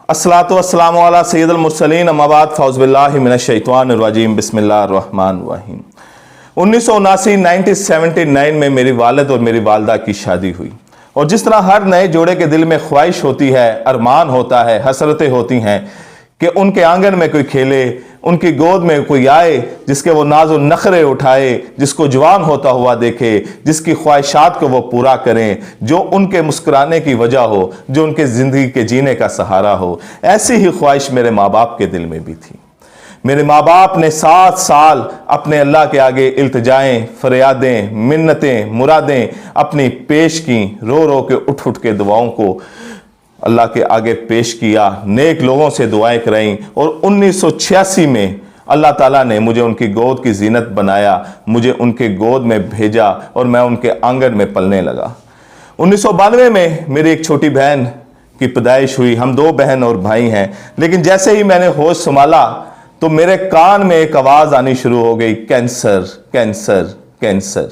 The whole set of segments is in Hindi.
अस्सलातु वस्सलामु अला सय्यिदिल मुरसलीन अम्मा बाद फ़ौज़ु बिल्लाहि मिनश शैतानिर रजीम बिस्मिल्लाहिर रहमानिर रहीम। 1979 में मेरी वालिद और मेरी वालदा की शादी हुई और जिस तरह हर नए जोड़े के दिल में ख्वाहिश होती है, अरमान होता है, हसरतें होती हैं कि उनके आंगन में कोई खेले, उनकी गोद में कोई आए जिसके वो नाज़ो नखरे उठाए, जिसको जवान होता हुआ देखे, जिसकी ख्वाहिशात को वो पूरा करें, जो उनके मुस्कुराने की वजह हो, जो उनके ज़िंदगी के जीने का सहारा हो। ऐसी ही ख्वाहिश मेरे माँ बाप के दिल में भी थी। मेरे माँ बाप ने 7 साल अपने अल्लाह के आगे इल्तिजाएं, फरियादें, मिन्नतें, मुरादें अपनी पेश की, रो रो के उठ उठ के दुआओं को अल्लाह के आगे पेश किया, नेक लोगों से दुआएं कराईं और 1986 में अल्लाह ताला ने मुझे उनकी गोद की जीनत बनाया, मुझे उनके गोद में भेजा और मैं उनके आंगन में पलने लगा। 1992 में मेरी एक छोटी बहन की पैदाइश हुई। हम 2 बहन और भाई हैं, लेकिन जैसे ही मैंने होश संभाला तो मेरे कान में एक आवाज़ आनी शुरू हो गई, कैंसर कैंसर कैंसर।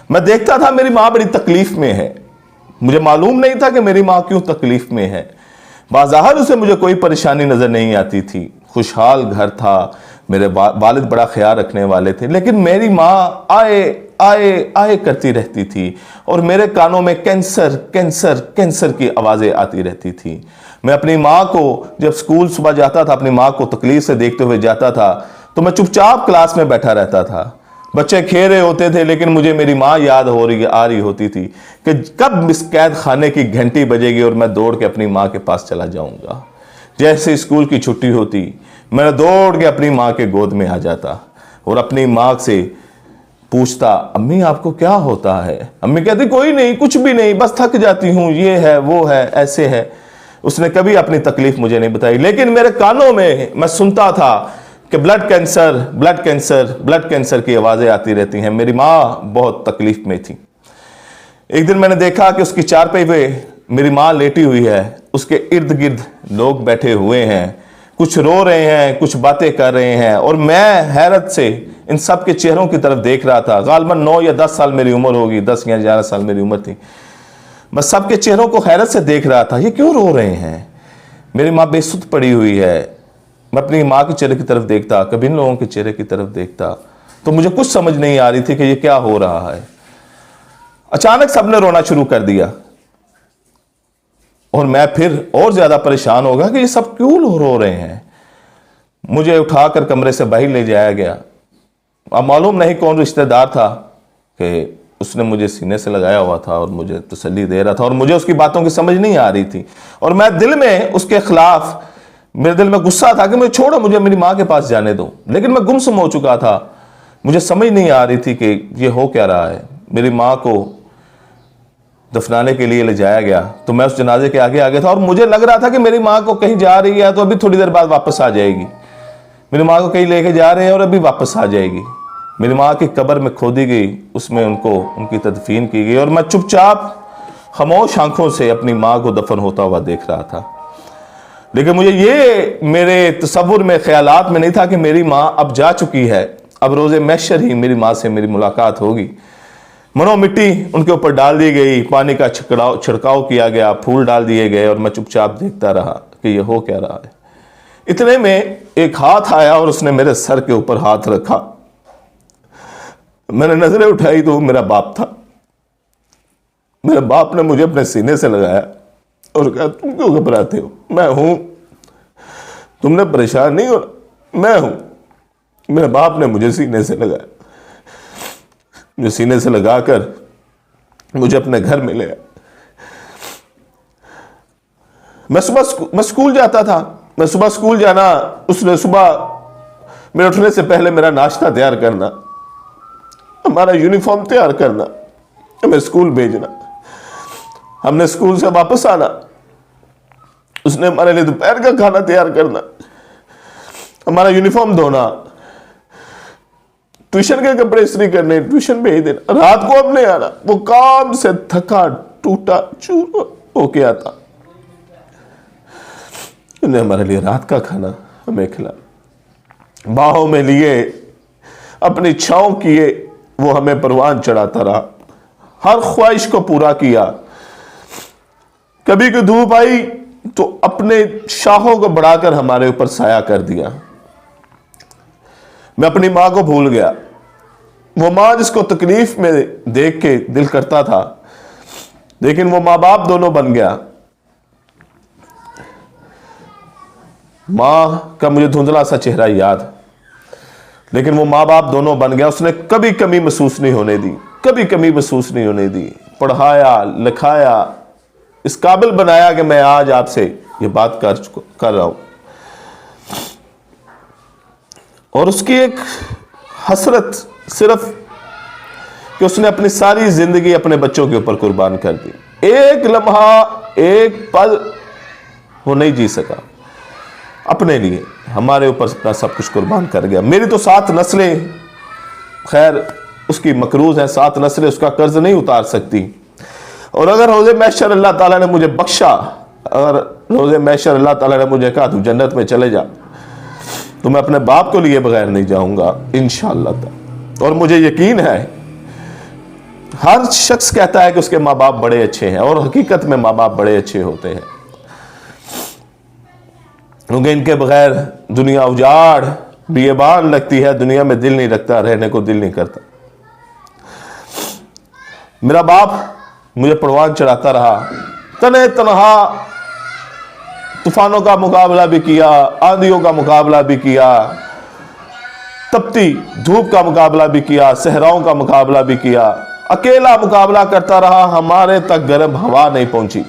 मैं देखता था मेरी माँ बड़ी तकलीफ में है। मुझे मालूम नहीं था कि मेरी माँ क्यों तकलीफ में है। बाज़ाहिर उसे मुझे कोई परेशानी नज़र नहीं आती थी, खुशहाल घर था, मेरे वालिद बड़ा ख्याल रखने वाले थे, लेकिन मेरी माँ आए आए आए करती रहती थी और मेरे कानों में कैंसर कैंसर कैंसर की आवाज़ें आती रहती थी। मैं अपनी माँ को जब स्कूल सुबह जाता था, अपनी माँ को तकलीफ से देखते हुए जाता था, तो मैं चुपचाप क्लास में बैठा रहता था। बच्चे खेल रहे होते थे, लेकिन मुझे मेरी माँ याद आ रही होती थी कि कब इस कैद खाने की घंटी बजेगी और मैं दौड़ के अपनी माँ के पास चला जाऊंगा। जैसे स्कूल की छुट्टी होती, मैं दौड़ के अपनी माँ के गोद में आ जाता और अपनी माँ से पूछता, अम्मी आपको क्या होता है? अम्मी कहती, कोई नहीं, कुछ भी नहीं, बस थक जाती हूँ, ये है वो है ऐसे है। उसने कभी अपनी तकलीफ मुझे नहीं बताई, लेकिन मेरे कानों में मैं सुनता था कि blood cancer blood cancer blood cancer की आवाज़ें आती रहती हैं। मेरी माँ बहुत तकलीफ में थी। एक दिन मैंने देखा कि उसकी चारपाई पे मेरी माँ लेटी हुई है, उसके इर्द गिर्द लोग बैठे हुए हैं, कुछ रो रहे हैं, कुछ बातें कर रहे हैं और मैं हैरत से इन सब के चेहरों की तरफ देख रहा था। गालबन 9 या 10 साल मेरी उम्र होगी, 10 या 11 साल मेरी उम्र थी। मैं सबके चेहरों को हैरत से देख रहा था, ये क्यों रो रहे हैं? मेरी माँ बेसुध पड़ी हुई है। मैं अपनी माँ के चेहरे की तरफ देखता, कभी इन लोगों के चेहरे की तरफ देखता, तो मुझे कुछ समझ नहीं आ रही थी कि ये क्या हो रहा है। अचानक सबने रोना शुरू कर दिया और मैं फिर और ज्यादा परेशान हो गया कि ये सब क्यों रो रहे हैं। मुझे उठाकर कमरे से बाहर ले जाया गया। अब मालूम नहीं कौन रिश्तेदार था कि उसने मुझे सीने से लगाया हुआ था और मुझे तसल्ली दे रहा था और मुझे उसकी बातों की समझ नहीं आ रही थी और मैं दिल में उसके खिलाफ, मेरे दिल में गुस्सा था कि मुझे छोड़ो, मुझे मेरी माँ के पास जाने दो। लेकिन मैं गुमसुम हो चुका था, मुझे समझ नहीं आ रही थी कि ये हो क्या रहा है। मेरी माँ को दफनाने के लिए ले जाया गया तो मैं उस जनाजे के आगे आ गया था और मुझे लग रहा था कि मेरी माँ को कहीं जा रही है तो अभी थोड़ी देर बाद वापस आ जाएगी। मेरी माँ को कहीं लेके जा रहे हैं और अभी वापस आ जाएगी। मेरी माँ की कब्र में खोदी गई, उसमें उनकी तदफीन की गई और मैं चुपचाप खामोश आंखों से अपनी माँ को दफन होता हुआ देख रहा था। लेकिन मुझे ये मेरे तसव्वुर में, ख्यालात में नहीं था कि मेरी माँ अब जा चुकी है, अब रोज़े महशर ही मेरी माँ से मेरी मुलाकात होगी। मनो मिट्टी उनके ऊपर डाल दी गई, पानी का छिड़काव किया गया, फूल डाल दिए गए और मैं चुपचाप देखता रहा कि ये हो क्या रहा है। इतने में एक हाथ आया और उसने मेरे सर के ऊपर हाथ रखा। मैंने नजरें उठाई तो मेरा बाप था। मेरे बाप ने मुझे अपने सीने से लगाया और कहा, तुम क्यों घबराते हो? मैं हूं, तुमने परेशान नहीं हो, मैं हूं। मेरे बाप ने मुझे सीने से लगाया, मुझे सीने से लगाकर मुझे अपने घर में ले आया। मैं स्कूल जाता था। मैं सुबह स्कूल जाना, उसने सुबह मेरे उठने से पहले मेरा नाश्ता तैयार करना, हमारा यूनिफॉर्म तैयार करना, हमें स्कूल भेजना, हमने स्कूल से वापस आना, उसने हमारे लिए दोपहर का खाना तैयार करना, हमारा यूनिफॉर्म धोना, ट्यूशन के कपड़े इस्त्री करने, ट्यूशन भेज देना, रात को अपने आना। वो काम से थका टूटा चूर होके आता, उन्हें हमारे लिए रात का खाना हमें खिला, बाहों में लिए, अपनी छांव किए, वो हमें परवान चढ़ाता रहा, हर ख्वाहिश को पूरा किया। कभी कोई धूप आई तो अपने शाहों को बढ़ाकर हमारे ऊपर साया कर दिया। मैं अपनी मां को भूल गया, वो मां जिसको तकलीफ में देख के दिल करता था, लेकिन वो माँ बाप दोनों बन गया। मां का मुझे धुंधला सा चेहरा याद, लेकिन वो माँ बाप दोनों बन गया। उसने कभी कमी महसूस नहीं होने दी, कभी कमी महसूस नहीं होने दी। पढ़ाया लिखाया, इस काबिल बनाया कि मैं आज आपसे ये बात कर रहा हूं। और उसकी एक हसरत सिर्फ कि उसने अपनी सारी जिंदगी अपने बच्चों के ऊपर कुर्बान कर दी। एक लम्हा, एक पल वो नहीं जी सका अपने लिए, हमारे ऊपर अपना सब कुछ कुर्बान कर गया। मेरी तो 7 नस्लें खैर उसकी मकरूज है, 7 नस्लें उसका कर्ज नहीं उतार सकती। और अगर रोज़े महशर अल्लाह ताला ने मुझे बख्शा, अगर रोज़े महशर अल्लाह ताला ने मुझे कहा तू जन्नत में चले जा, तो मैं अपने बाप को लिए बगैर नहीं जाऊंगा इंशाअल्लाह। और मुझे यकीन है, हर शख्स कहता है कि उसके माँ बाप बड़े अच्छे हैं, और हकीकत में माँ बाप बड़े अच्छे होते हैं, क्योंकि इनके बगैर दुनिया उजाड़ बियाबान लगती है, दुनिया में दिल नहीं रखता, रहने को दिल नहीं करता। मेरा बाप मुझे परवान चढ़ाता रहा, तने तनहा तूफानों का मुकाबला भी किया, आंधियों का मुकाबला भी किया, तपती धूप का मुकाबला भी किया, सहराओं का मुकाबला भी किया, अकेला मुकाबला करता रहा, हमारे तक गर्म हवा नहीं पहुंची।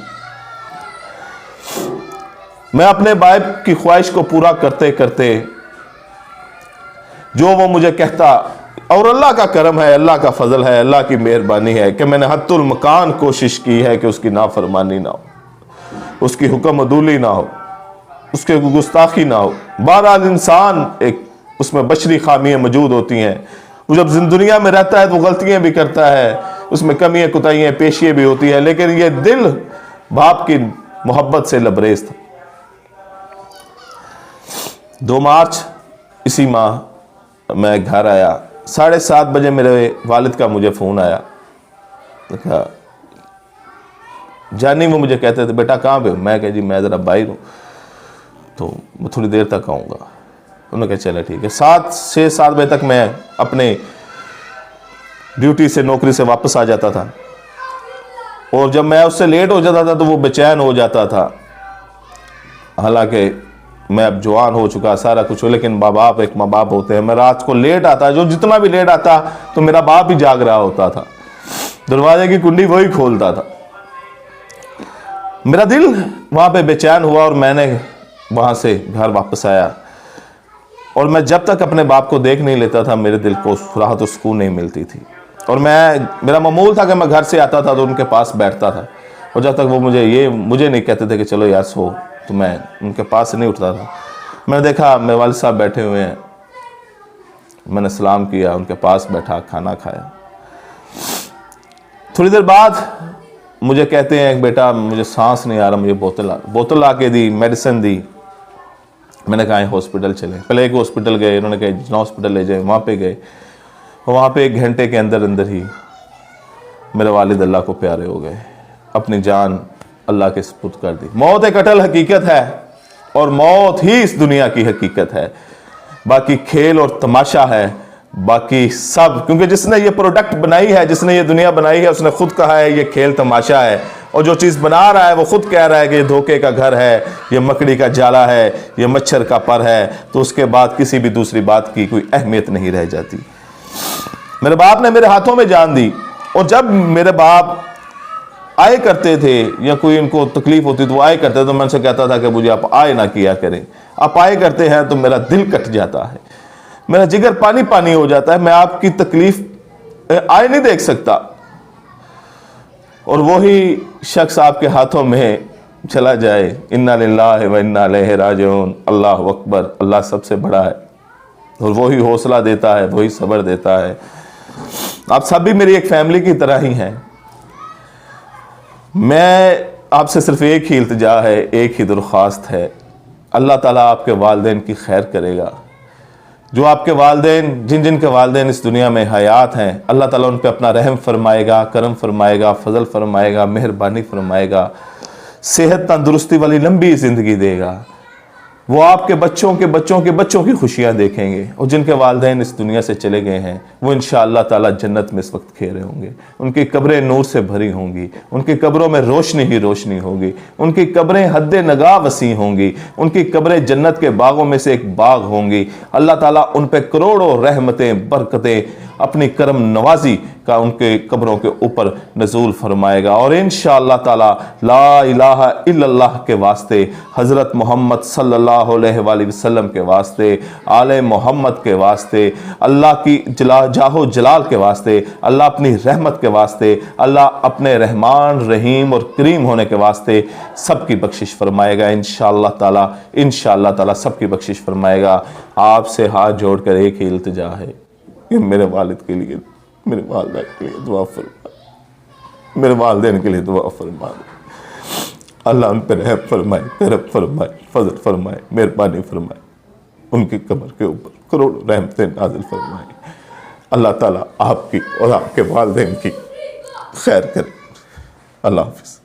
मैं अपने बाप की ख्वाहिश को पूरा करते करते जो वो मुझे कहता, और अल्लाह का करम है, अल्लाह का फजल है, अल्लाह की मेहरबानी है कि मैंने हद्दुल मकान कोशिश की है कि उसकी नाफरमानी ना हो, उसकी हुक्म अदूली ना हो, उसके गुस्ताखी ना हो। बहरहाल इंसान एक उसमें बशरी खामियां मौजूद होती हैं, वो जब दुनिया में रहता है तो गलतियां भी करता है, उसमें कमियां कुताइयां पेशियां भी होती है, लेकिन ये दिल बाप की मोहब्बत से लबरेज था। 2 मार्च इसी माह मैं घर आया, 7:30 बजे मेरे वालिद का मुझे फ़ोन आया। देखा जानी वो मुझे कहते थे बेटा कहाँ पे हो? मैं कहा जी मैं ज़रा बाहर हूँ, तो मैं थोड़ी देर तक आऊँगा। उन्होंने कहा चले ठीक है। 6-7 बजे तक मैं अपने ड्यूटी से, नौकरी से वापस आ जाता था, और जब मैं उससे लेट हो जाता था तो वो बेचैन हो जाता था। हालांकि मैं अब जवान हो चुका, सारा कुछ हो, लेकिन माँ बाप एक माँ बाप होते हैं। मैं रात को लेट आता, जो जितना भी लेट आता तो मेरा बाप ही जाग रहा होता था, दरवाजे की कुंडी वही खोलता था। मेरा दिल वहाँ पे बेचैन हुआ और मैंने वहाँ से घर वापस आया, और मैं जब तक अपने बाप को देख नहीं लेता था मेरे दिल को राहत और सुकून नहीं मिलती थी। और मेरा मामूल था कि मैं घर से आता था तो उनके पास बैठता था, और जब तक वो मुझे नहीं कहते थे कि चलो यार सो, तो मैं उनके पास से नहीं उठता था। मैंने देखा मेरे वालिद साहब बैठे हुए हैं, मैंने सलाम किया, उनके पास बैठा, खाना खाया। थोड़ी देर बाद मुझे कहते हैं बेटा मुझे सांस नहीं आ रहा, मुझे बोतल ला के दी, मेडिसिन दी। मैंने कहा हॉस्पिटल चले। पहले एक हॉस्पिटल गए, उन्होंने कहा जितना हॉस्पिटल ले जाए, वहाँ पे गए। वहाँ पे 1 घंटे के अंदर अंदर ही मेरे वालिद अल्लाह को प्यारे हो गए, अपनी जान अल्लाह के सुपुर्द कर दी। मौत एक अटल हकीकत है, और मौत ही इस दुनिया की हकीकत है, बाकी खेल और तमाशा है, बाकी सब, क्योंकि जिसने ये प्रोडक्ट बनाई है, जिसने ये दुनिया बनाई है, उसने खुद कहा है ये खेल तमाशा है, और जो चीज़ बना रहा है वो खुद कह रहा है कि ये धोखे का घर है, ये मकड़ी का जाला है, ये मच्छर का पर है, तो उसके बाद किसी भी दूसरी बात की कोई अहमियत नहीं रह जाती। मेरे बाप ने मेरे हाथों में जान दी, और जब मेरे बाप आए करते थे या कोई इनको तकलीफ होती तो वो आए करते, तो मैं उनसे कहता था कि मुझे आप आए ना किया करें, आप आए करते हैं तो मेरा दिल कट जाता है, मेरा जिगर पानी पानी हो जाता है, मैं आपकी तकलीफ आए नहीं देख सकता। और वही शख्स आपके हाथों में चला जाए, इन्ना लिल्लाहि व इन्ना इलैहि राजिऊन, अल्लाह अकबर, अल्लाह सबसे बड़ा है, और वही हौसला देता है, वही सब्र देता है। आप सब भी मेरी एक फैमिली की तरह ही हैं। मैं आपसे सिर्फ एक ही इल्तिजा है, एक ही दरख्वास्त है, अल्लाह ताला आपके वालिदैन की खैर करेगा। जो आपके वालिदैन, जिन जिन के वालिदैन इस दुनिया में हयात हैं, अल्लाह ताला उन पे अपना रहम फरमाएगा, करम फरमाएगा, फजल फरमाएगा, मेहरबानी फरमाएगा। सेहत तंदुरुस्ती वाली लंबी ज़िंदगी देगा। वो आपके बच्चों के बच्चों के बच्चों की खुशियां देखेंगे, और जिनके वालिदैन इस दुनिया से चले गए हैं वो इंशाअल्लाह ताला जन्नत में इस वक्त खेरे होंगे। उनकी कब्रें नूर से भरी होंगी, उनकी कब्रों में रोशनी ही रोशनी होगी, उनकी कब्रें हद्दे नगाह वसी होंगी, उनकी कब्रें जन्नत के बागों में से एक बाग होंगी। अल्लाह ताला उन पे करोड़ों रहमतें बरकतें अपनी करम नवाजी का उनके कब्रों के ऊपर नजूल फरमाएगा। और इंशाअल्लाह ताला ला इलाहा इल्लल्लाह के वास्ते, हज़रत मोहम्मद सल्लल्लाहु अलैहि वसल्लम के वास्ते, आले मोहम्मद के वास्ते, अल्लाह की जाहो जलाल के वास्ते, अल्लाह अपनी रहमत के वास्ते, अल्लाह अपने रहमान रहीम और करीम होने के वास्ते सबकी बख्शिश फरमाएगा इंशाअल्लाह ताला सबकी बख्शिश फरमाएगा। आपसे हाथ जोड़कर एक ही इल्तिजा है कि मेरे वालिद के लिए, मेरे वालिदा के लिए दुआ फरमा, मेरे वालिदैन के लिए दुआ फरमा। अल्लाह उन पर रहम फरमाए, करम फरमाए, फजल फरमाए, मेहरबानी फरमाए, उनकी कब्र के ऊपर करोड़ों रहमतें नाज़िल फरमाए। अल्लाह ताला आपकी और आपके वालिदैन की खैर करे। अल्लाह हाफ़िज़।